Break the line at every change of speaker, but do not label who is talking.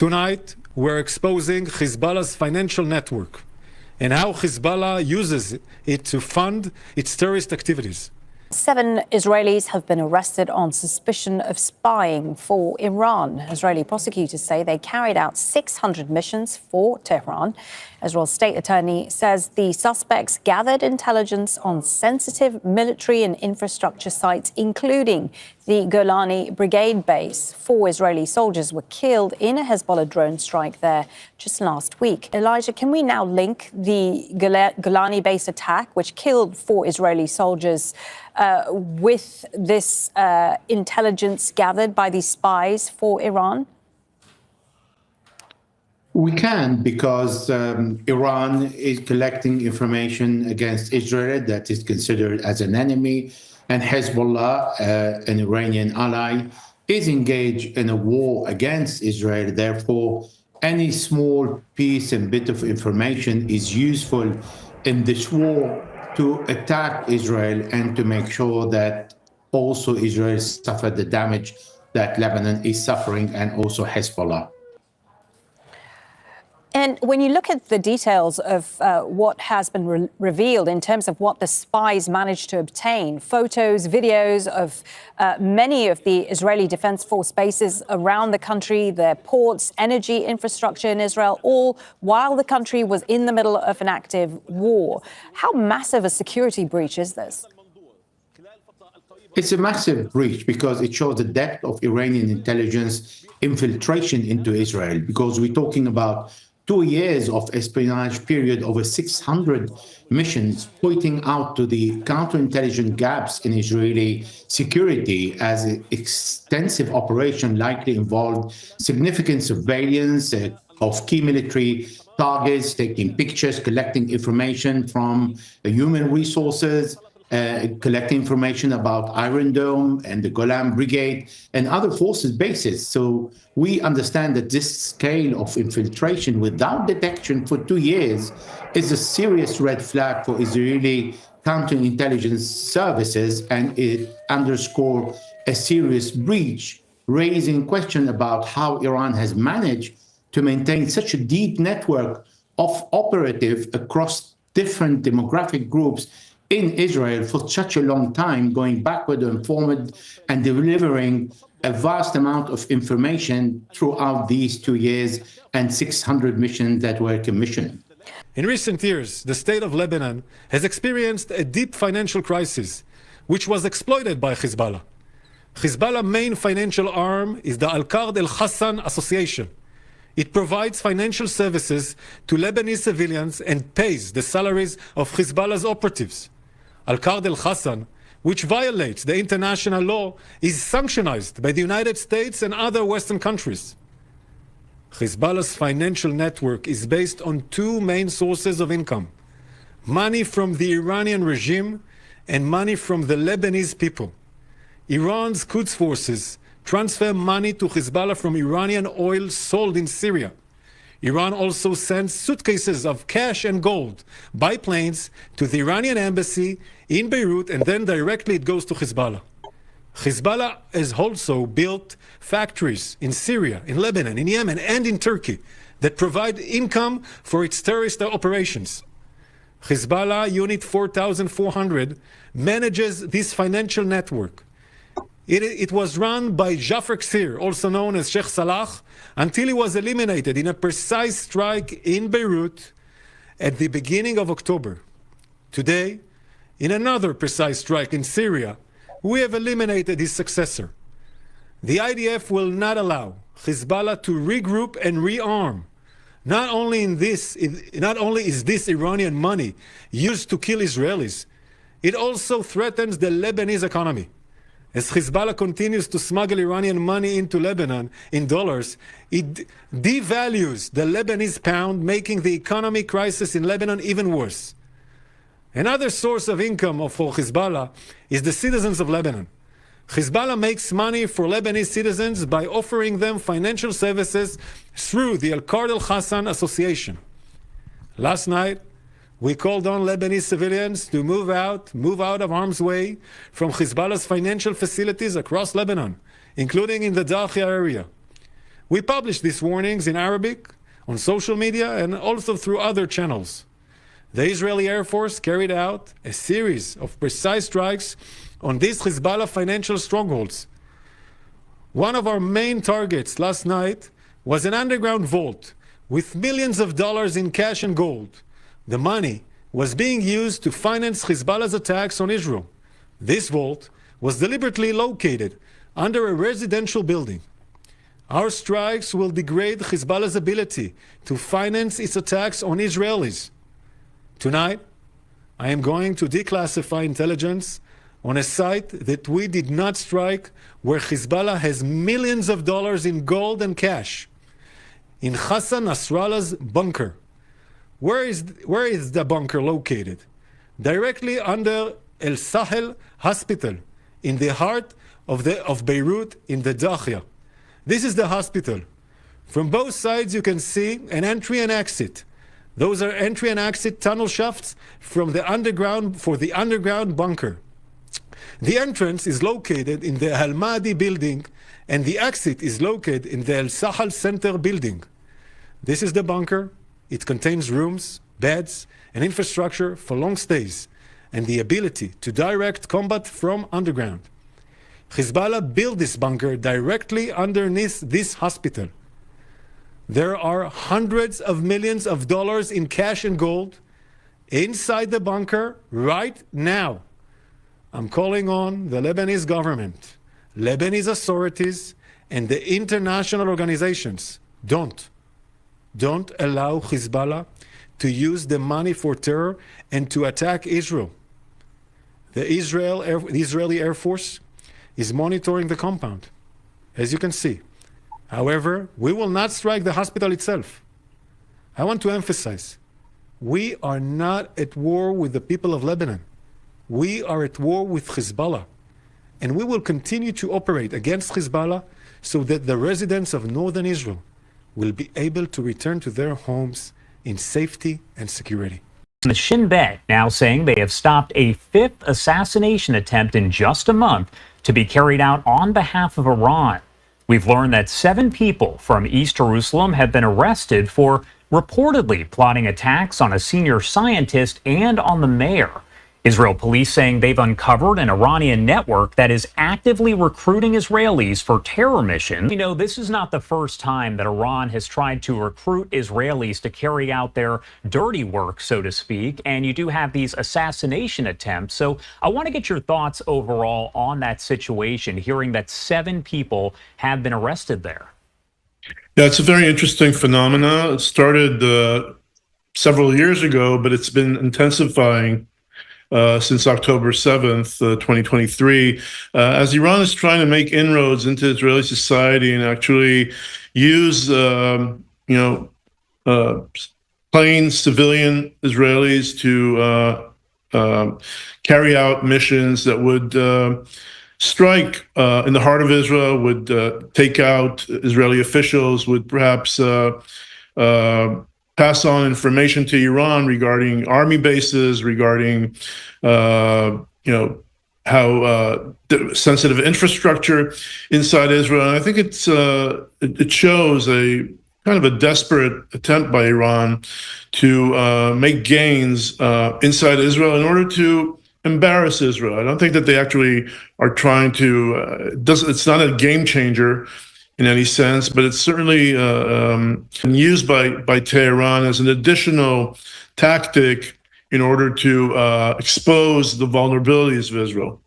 Tonight, we're exposing Hezbollah's financial network and how Hezbollah uses it to fund its terrorist activities.
7 Israelis have been arrested on suspicion of spying for Iran. Israeli prosecutors say they carried out 600 missions for Tehran. Israel's state attorney says the suspects gathered intelligence on sensitive military and infrastructure sites, including the Golani Brigade base. 4 Israeli soldiers were killed in a Hezbollah drone strike there just last week. Elijah, can we now link the Golani base attack, which killed 4 Israeli soldiers, with this intelligence gathered by these spies for Iran?
We can, because Iran is collecting information against Israel that is considered as an enemy, and Hezbollah, an Iranian ally, is engaged in a war against Israel. Therefore, any small piece and bit of information is useful in this war to attack Israel and to make sure that also Israel suffered the damage that Lebanon is suffering, and also Hezbollah.
And when you look at the details of what has been revealed in terms of what the spies managed to obtain, photos, videos of many of the Israeli Defense Force bases around the country, their ports, energy infrastructure in Israel, all while the country was in the middle of an active war. How massive a security breach is this?
It's a massive breach because it shows the depth of Iranian intelligence infiltration into Israel, because we're talking about 2 years of espionage period, over 600 missions, pointing out to the counterintelligence gaps in Israeli security, as an extensive operation likely involved significant surveillance of key military targets, taking pictures, collecting information from human resources, collecting information about Iron Dome and the Golan Brigade and other forces bases. So we understand that this scale of infiltration without detection for 2 years is a serious red flag for Israeli counterintelligence services, and it underscores a serious breach, raising question about how Iran has managed to maintain such a deep network of operative across different demographic groups in Israel for such a long time, going backward and forward and delivering a vast amount of information throughout these 2 years and 600 missions that were commissioned.
In recent years, the state of Lebanon has experienced a deep financial crisis, which was exploited by Hezbollah. Hezbollah's main financial arm is the Al-Qard Al-Hassan Association. It provides financial services to Lebanese civilians and pays the salaries of Hezbollah's operatives. Al-Qard Al-Hassan, which violates the international law, is sanctioned by the United States and other Western countries. Hezbollah's financial network is based on 2 main sources of income: money from the Iranian regime and money from the Lebanese people. Iran's Quds forces transfer money to Hezbollah from Iranian oil sold in Syria. Iran also sends suitcases of cash and gold by planes to the Iranian embassy in Beirut, and then directly it goes to Hezbollah. Hezbollah has also built factories in Syria, in Lebanon, in Yemen, and in Turkey that provide income for its terrorist operations. Hezbollah Unit 4400 manages this financial network. It was run by Jafar Ksir, also known as Sheikh Salah, until he was eliminated in a precise strike in Beirut at the beginning of October. Today, in another precise strike in Syria, we have eliminated his successor. The IDF will not allow Hezbollah to regroup and rearm. Not only is this Iranian money used to kill Israelis, it also threatens the Lebanese economy. As Hezbollah continues to smuggle Iranian money into Lebanon in dollars, it devalues the Lebanese pound, making the economic crisis in Lebanon even worse. Another source of income for Hezbollah is the citizens of Lebanon. Hezbollah makes money for Lebanese citizens by offering them financial services through the Al-Qard Al-Hassan Association. Last night, we called on Lebanese civilians to move out of harm's way from Hezbollah's financial facilities across Lebanon, including in the Darqia area. We published these warnings in Arabic, on social media, and also through other channels. The Israeli Air Force carried out a series of precise strikes on these Hezbollah financial strongholds. One of our main targets last night was an underground vault with millions of dollars in cash and gold. The money was being used to finance Hezbollah's attacks on Israel. This vault was deliberately located under a residential building. Our strikes will degrade Hezbollah's ability to finance its attacks on Israelis. Tonight, I am going to declassify intelligence on a site that we did not strike, where Hezbollah has millions of dollars in gold and cash. In Hassan Nasrallah's bunker. Where is the bunker located? Directly under El Sahel Hospital, in the heart of Beirut, in the Dahia. This is the hospital. From both sides you can see an entry and exit. Those are entry and exit tunnel shafts from the underground bunker. The entrance is located in the Al Mahdi building, and the exit is located in the El Sahel Center building. This is the bunker. It contains rooms, beds, and infrastructure for long stays, and the ability to direct combat from underground. Hezbollah built this bunker directly underneath this hospital. There are hundreds of millions of dollars in cash and gold inside the bunker right now. I'm calling on the Lebanese government, Lebanese authorities, and the international organizations. Don't allow Hezbollah to use the money for terror and to attack Israel. The Israeli Air Force is monitoring the compound, as you can see. However, we will not strike the hospital itself. I want to emphasize, we are not at war with the people of Lebanon. We are at war with Hezbollah, and we will continue to operate against Hezbollah so that the residents of northern Israel will be able to return to their homes in safety and security.
The Shin Bet now saying they have stopped a fifth assassination attempt in just a month to be carried out on behalf of Iran. We've learned that 7 people from East Jerusalem have been arrested for reportedly plotting attacks on a senior scientist and on the mayor. Israel police saying they've uncovered an Iranian network that is actively recruiting Israelis for terror missions. You know, this is not the first time that Iran has tried to recruit Israelis to carry out their dirty work, so to speak, and you do have these assassination attempts. So I want to get your thoughts overall on that situation, hearing that 7 people have been arrested there.
Yeah, it's a very interesting phenomenon. It started several years ago, but it's been intensifying since October 7th, 2023, as Iran is trying to make inroads into Israeli society and actually use, plain civilian Israelis to carry out missions that would strike in the heart of Israel, would take out Israeli officials, would perhaps pass on information to Iran regarding army bases, regarding, how sensitive infrastructure inside Israel. And I think it shows a kind of a desperate attempt by Iran to make gains inside Israel in order to embarrass Israel. I don't think that they actually are trying to, it's not a game changer in any sense, but it's certainly used by Tehran as an additional tactic in order to expose the vulnerabilities of Israel.